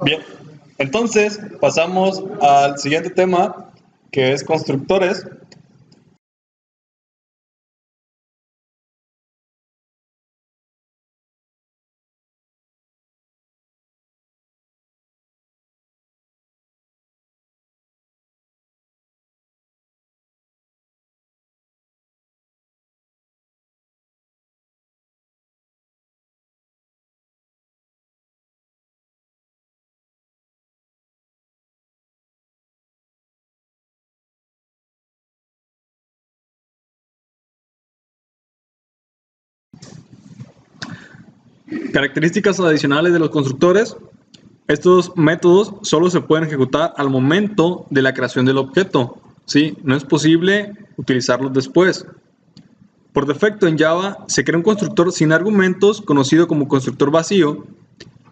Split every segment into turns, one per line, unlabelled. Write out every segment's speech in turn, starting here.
Bien, entonces pasamos al siguiente tema, que es constructores. Características adicionales de los constructores. Estos métodos solo se pueden ejecutar al momento de la creación del objeto, ¿sí? No es posible utilizarlos después. Por defecto en Java se crea un constructor sin argumentos conocido como constructor vacío.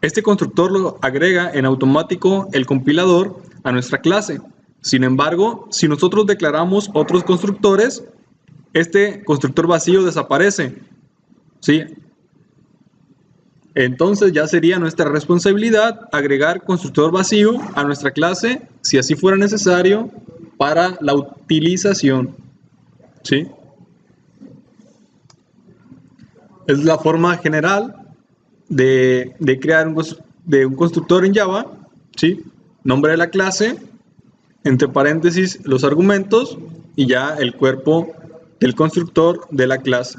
Este constructor lo agrega en automático el compilador a nuestra clase. Sin embargo, si nosotros declaramos otros constructores, este constructor vacío desaparece, ¿sí? Entonces ya sería nuestra responsabilidad agregar constructor vacío a nuestra clase si así fuera necesario para la utilización, ¿sí? Es la forma general de crear un constructor en Java, ¿sí? Nombre de la clase, entre paréntesis los argumentos y ya el cuerpo del constructor de la clase.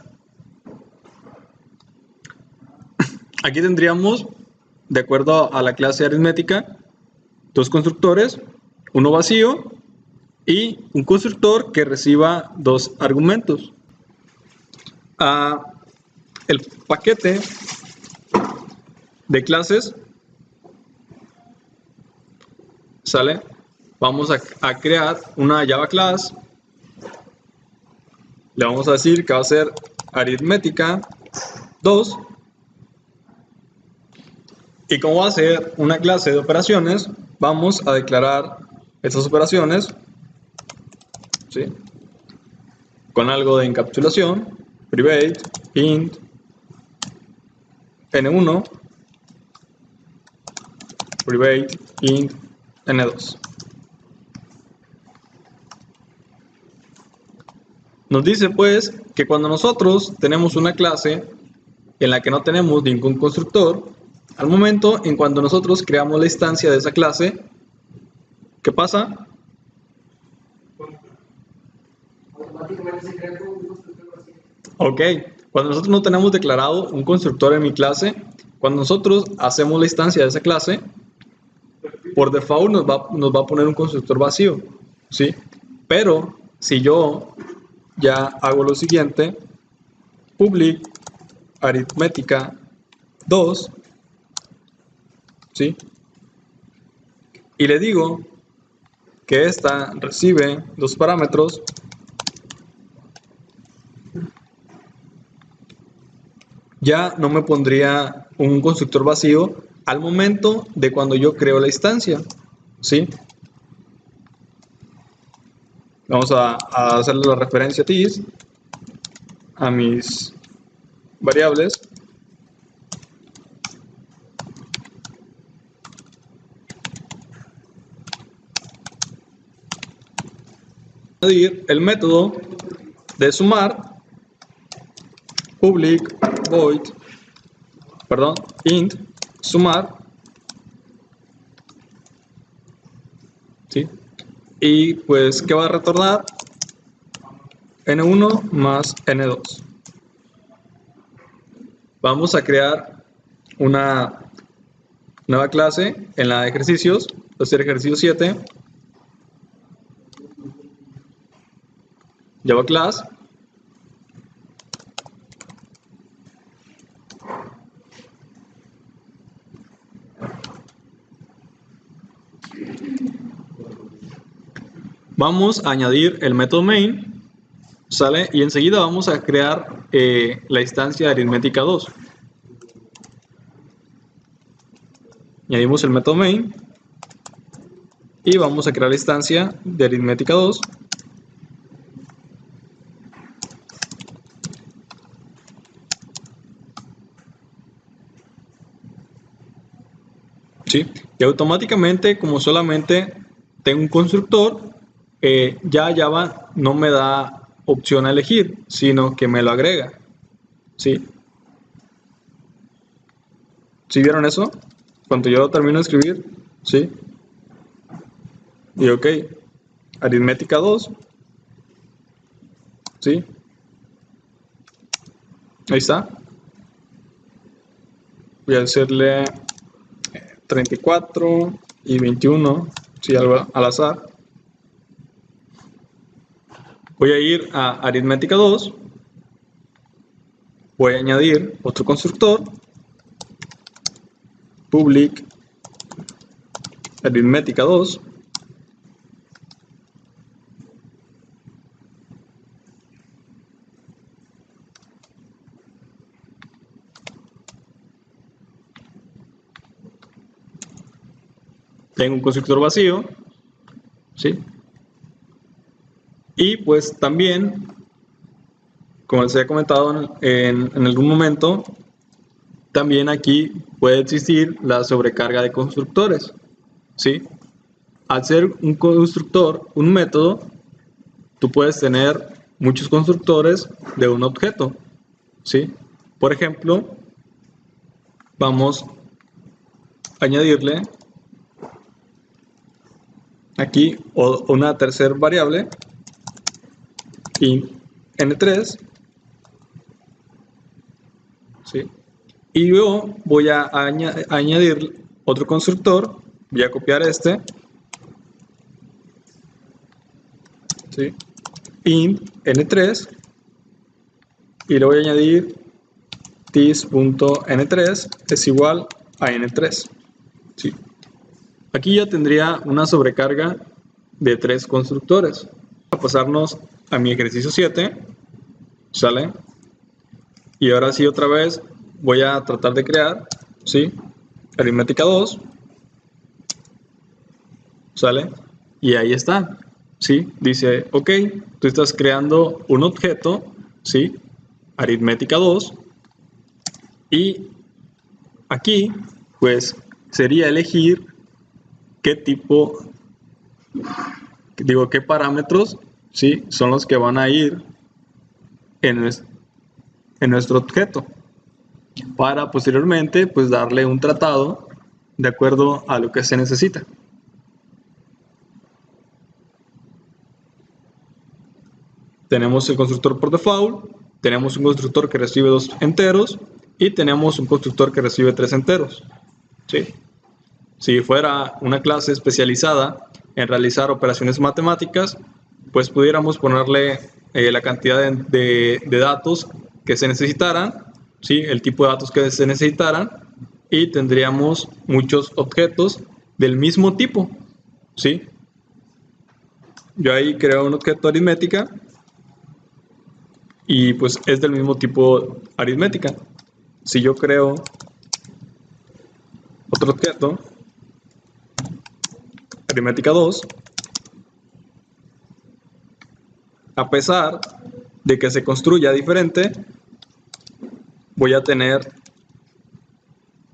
Aquí tendríamos, de acuerdo a la clase aritmética, dos constructores, uno vacío y un constructor que reciba dos argumentos. El paquete de clases sale. Vamos a crear una Java class. Le vamos a decir que va a ser aritmética 2. Y como va a ser una clase de operaciones, vamos a declarar estas operaciones, ¿sí? Con algo de encapsulación, private, int, n1, private, int, n2. Nos dice pues que cuando nosotros tenemos una clase en la que no tenemos ningún constructor, al momento en cuando nosotros creamos la instancia de esa clase, ¿qué pasa? Automáticamente se crea un constructor vacío. Ok, cuando nosotros no tenemos declarado un constructor en mi clase, cuando nosotros hacemos la instancia de esa clase, por default nos va a poner un constructor vacío, ¿sí? Pero si yo ya hago lo siguiente, public aritmética 2, ¿sí? Y le digo que esta recibe dos parámetros, ya no me pondría un constructor vacío al momento de cuando yo creo la instancia, ¿sí? Vamos a hacerle la referencia TIS a mis variables. Añadir el método de sumar public void, int sumar, ¿sí? Y pues, ¿qué va a retornar? n1 más n2. Vamos a crear una nueva clase en la de ejercicios, va a ser ejercicio 7, Java class. Vamos a añadir el método main, ¿sale? Y enseguida vamos a crear la instancia de aritmética 2. Añadimos el método main y vamos a crear la instancia de aritmética 2. ¿Sí? Y automáticamente, como solamente tengo un constructor, ya Java no me da opción a elegir, sino que me lo agrega. ¿Sí? ¿Sí vieron eso? Cuando yo termino de escribir, ¿sí? Y ok, aritmética 2, ¿sí? Ahí está. Voy a hacerle 34 y 21, ¿sí? Algo al azar. Voy a ir a aritmética 2. Voy a añadir otro constructor. Public aritmética 2. Tengo un constructor vacío, ¿sí? Y pues también, como les he comentado en algún momento, también aquí puede existir la sobrecarga de constructores, ¿sí? Al ser un constructor, un método, tú puedes tener muchos constructores de un objeto, ¿sí? Por ejemplo, vamos a añadirle aquí una tercera variable, int n3, ¿sí? Y luego voy a añadir otro constructor, voy a copiar este, ¿sí? Int n3, y le voy a añadir this.n3 es igual a n3, ¿sí? Aquí ya tendría una sobrecarga de 3 constructores. A pasarnos a mi ejercicio 7, ¿sale? Y ahora sí, otra vez voy a tratar de crear, ¿sí? Aritmética 2, ¿sale? Y ahí está, ¿sí? Dice, ok, tú estás creando un objeto, ¿sí? Aritmética 2, y aquí, pues, sería elegir qué tipo, digo, qué parámetros, ¿sí? Son los que van a ir en nuestro objeto, para posteriormente, pues, darle un tratado de acuerdo a lo que se necesita. Tenemos el constructor por default, tenemos un constructor que recibe 2 enteros y tenemos un constructor que recibe 3 enteros, ¿sí? Si fuera una clase especializada en realizar operaciones matemáticas, pues pudiéramos ponerle la cantidad de datos que se necesitaran, ¿sí? El tipo de datos que se necesitaran, y tendríamos muchos objetos del mismo tipo, ¿sí? Yo ahí creo un objeto aritmética y pues es del mismo tipo aritmética. Si yo creo otro objeto, aritmética 2, a pesar de que se construya diferente, voy a tener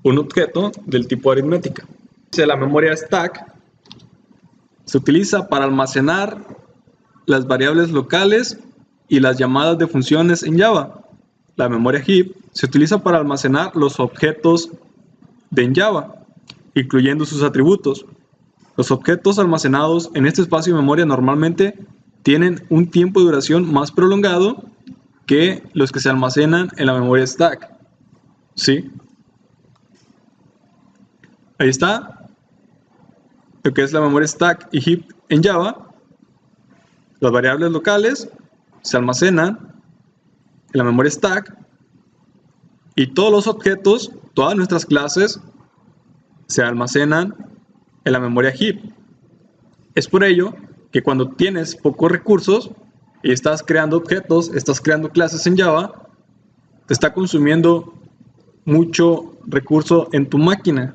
un objeto del tipo aritmética. La memoria stack se utiliza para almacenar las variables locales y las llamadas de funciones en Java. La memoria heap se utiliza para almacenar los objetos de Java, incluyendo sus atributos. Los objetos almacenados en este espacio de memoria normalmente tienen un tiempo de duración más prolongado que los que se almacenan en la memoria stack. ¿Sí? Ahí está lo que es la memoria stack y heap en Java. Las variables locales se almacenan en la memoria stack y todos los objetos, todas nuestras clases, se almacenan en la memoria heap. Es por ello que cuando tienes pocos recursos y estás creando objetos, estás creando clases en Java, te está consumiendo mucho recurso en tu máquina.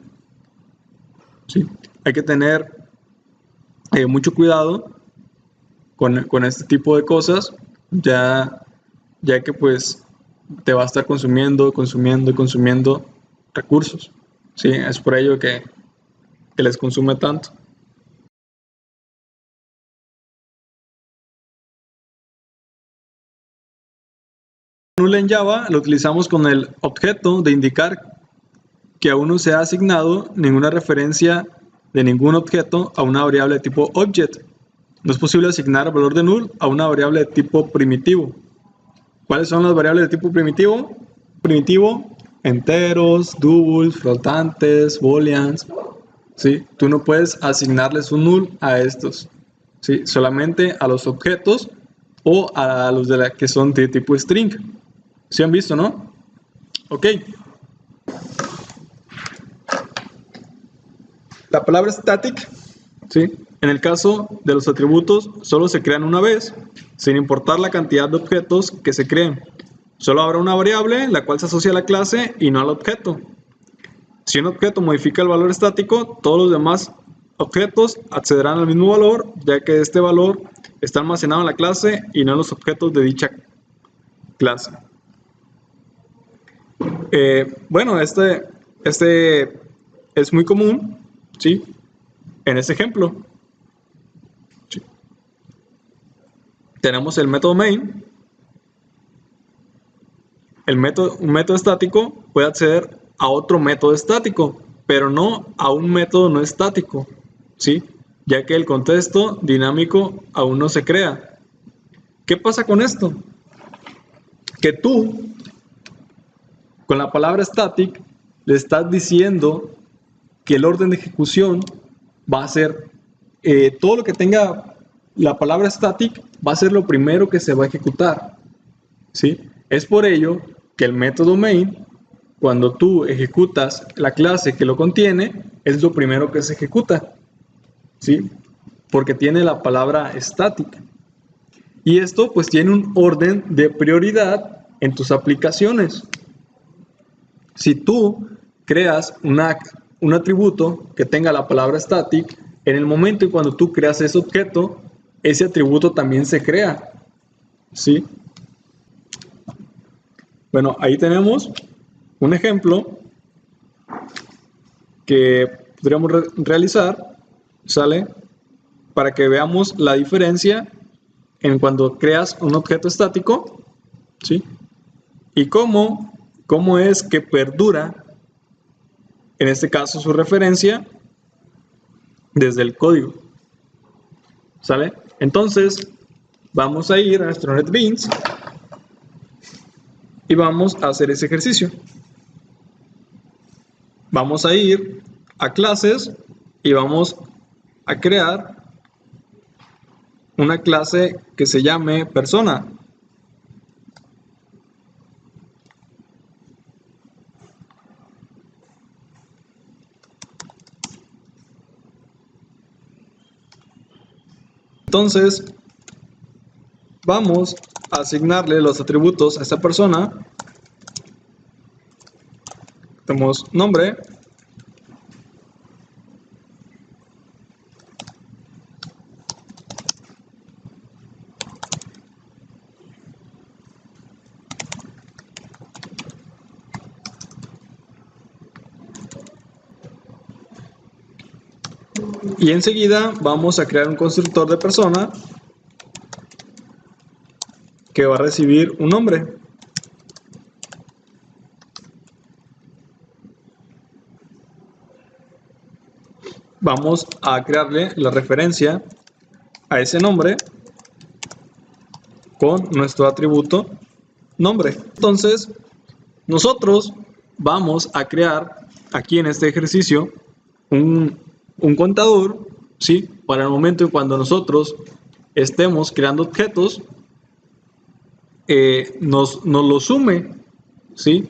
¿Sí? Hay que tener mucho cuidado con este tipo de cosas, ya que pues te va a estar consumiendo recursos. ¿Sí? Es por ello que que les consume tanto. Null en Java lo utilizamos con el objeto de indicar que aún no se ha asignado ninguna referencia de ningún objeto a una variable de tipo object. No es posible asignar el valor de null a una variable de tipo primitivo. ¿Cuáles son las variables de tipo primitivo? Primitivo, enteros, doubles, flotantes, booleans. ¿Sí? Tú no puedes asignarles un null a estos. ¿Sí? Solamente a los objetos o a los de la que son de tipo string. ¿Sí han visto, no? Ok. La palabra static, ¿sí? En el caso de los atributos, solo se crean una vez, sin importar la cantidad de objetos que se creen. Solo habrá una variable, la cual se asocia a la clase y no al objeto. Si un objeto modifica el valor estático, todos los demás objetos accederán al mismo valor, ya que este valor está almacenado en la clase y no en los objetos de dicha clase. Bueno, este es muy común, ¿sí? En este ejemplo, ¿sí? Tenemos el método main. Un método estático puede acceder a otro método estático, pero no a un método no estático, ¿sí? Ya que el contexto dinámico aún no se crea. ¿Qué pasa con esto? Que tú, con la palabra static, le estás diciendo que el orden de ejecución va a ser todo lo que tenga la palabra static va a ser lo primero que se va a ejecutar, ¿sí? Es por ello que el método main, cuando tú ejecutas la clase que lo contiene, es lo primero que se ejecuta, ¿sí? Porque tiene la palabra static. Y esto pues tiene un orden de prioridad en tus aplicaciones. Si tú creas un atributo que tenga la palabra static, en el momento en cuando tú creas ese objeto, ese atributo también se crea, ¿sí? Bueno, ahí tenemos un ejemplo que podríamos realizar, ¿sale? Para que veamos la diferencia en cuando creas un objeto estático, ¿sí? Y cómo es que perdura, en este caso su referencia, desde el código, ¿sale? Entonces, vamos a ir a nuestro NetBeans y vamos a hacer ese ejercicio. Vamos a ir a clases y vamos a crear una clase que se llame persona. Entonces, vamos a asignarle los atributos a esta persona. Tenemos nombre, y enseguida vamos a crear un constructor de persona que va a recibir un nombre. Vamos a crearle la referencia a ese nombre con nuestro atributo nombre. Entonces, nosotros vamos a crear aquí en este ejercicio un contador, ¿sí? Para el momento en cuando nosotros estemos creando objetos, nos lo sume, ¿sí?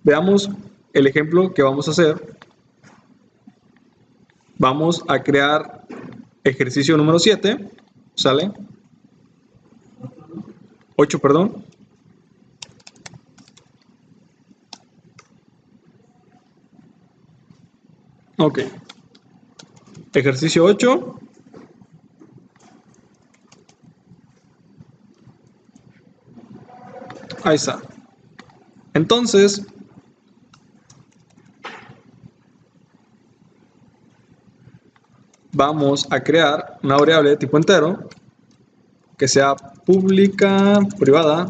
Veamos el ejemplo que vamos a hacer. Vamos a crear ejercicio número 7, ¿sale? 8, perdón. Ok. Ejercicio 8. Ahí está. Entonces, vamos a crear una variable de tipo entero que sea pública, privada,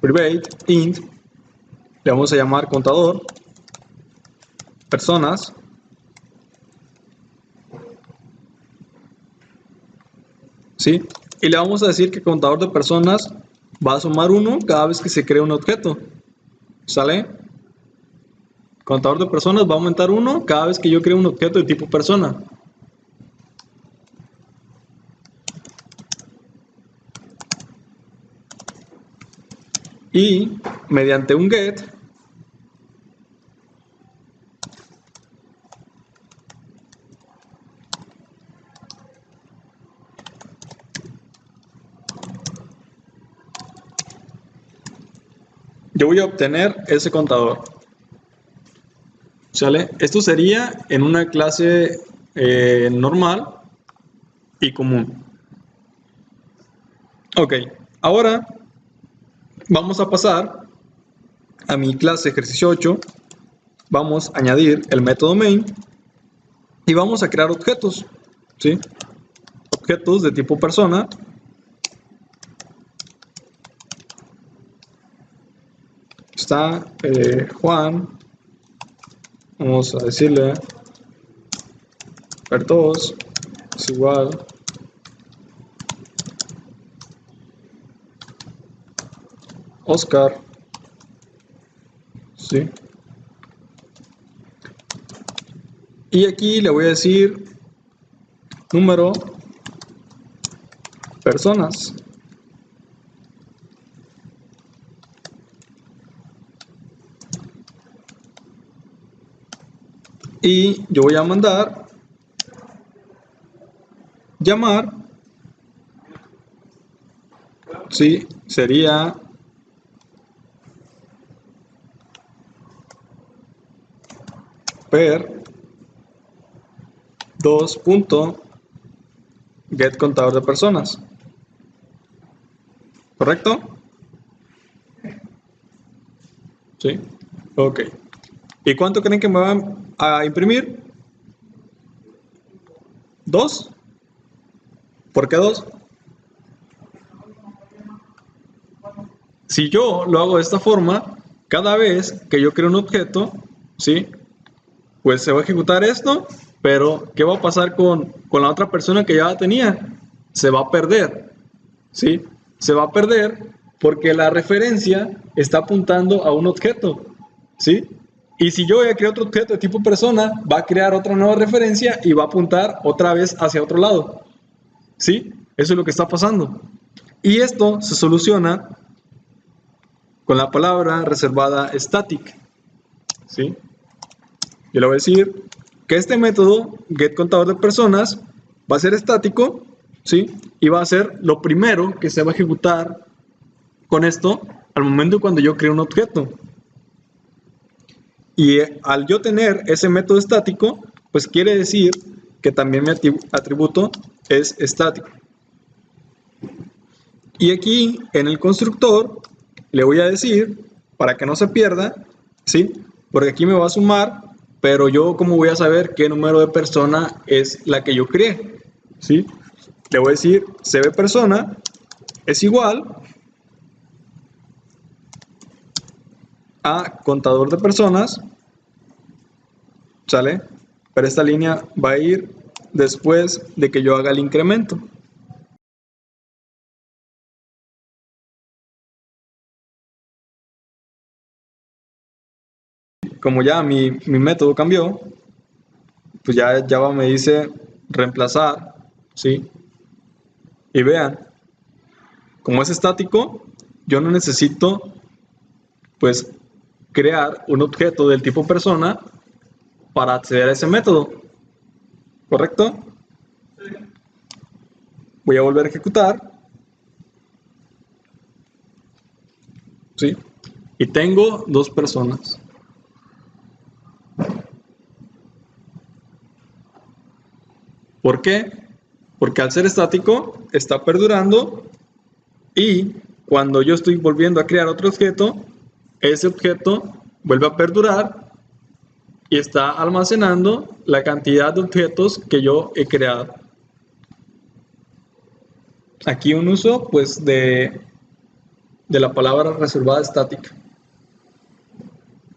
private, int. Le vamos a llamar contador, personas. ¿Sí? Y le vamos a decir que contador de personas va a sumar 1 cada vez que se cree un objeto. ¿Sale? Contador de personas va a aumentar 1 cada vez que yo creo un objeto de tipo persona. Y mediante un get yo voy a obtener ese contador. ¿Sale? Esto sería en una clase normal y común. Ok, ahora vamos a pasar a mi clase ejercicio 8. Vamos a añadir el método main y vamos a crear objetos. ¿Sí? Objetos de tipo persona. Está Juan. Vamos a decirle per2 es igual Oscar. ¿Sí? Y aquí le voy a decir número personas. Y yo voy a mandar llamar. Sí, sería per 2 get contador de personas. ¿Correcto? Sí. Ok. ¿Y cuánto creen que me van a imprimir? 2. ¿Por qué 2? Si yo lo hago de esta forma, cada vez que yo creo un objeto, ¿sí? Pues se va a ejecutar esto, pero ¿qué va a pasar con la otra persona que ya la tenía? Se va a perder, ¿sí? Se va a perder porque la referencia está apuntando a un objeto, ¿sí? Y si yo voy a crear otro objeto de tipo persona, va a crear otra nueva referencia y va a apuntar otra vez hacia otro lado, ¿sí? Eso es lo que está pasando. Y esto se soluciona con la palabra reservada static, ¿sí? Yo le voy a decir que este método getContador de personas va a ser estático, ¿sí? Y va a ser lo primero que se va a ejecutar con esto al momento cuando yo creo un objeto. Y al yo tener ese método estático, pues quiere decir que también mi atributo es estático. Y aquí en el constructor le voy a decir, para que no se pierda, ¿sí? Porque aquí me va a sumar, pero yo cómo voy a saber qué número de persona es la que yo creé, ¿sí? Le voy a decir cbPersona es igual a contador de personas, ¿sale? Pero esta línea va a ir después de que yo haga el incremento. Como ya mi método cambió, pues ya Java me dice reemplazar, ¿sí? Y vean, como es estático, yo no necesito, pues, crear un objeto del tipo persona para acceder a ese método, ¿correcto? Voy a volver a ejecutar, ¿sí? Y tengo 2 personas. ¿Por qué? Porque al ser estático está perdurando y cuando yo estoy volviendo a crear otro objeto, ese objeto vuelve a perdurar y está almacenando la cantidad de objetos que yo he creado. Aquí un uso pues de la palabra reservada estática.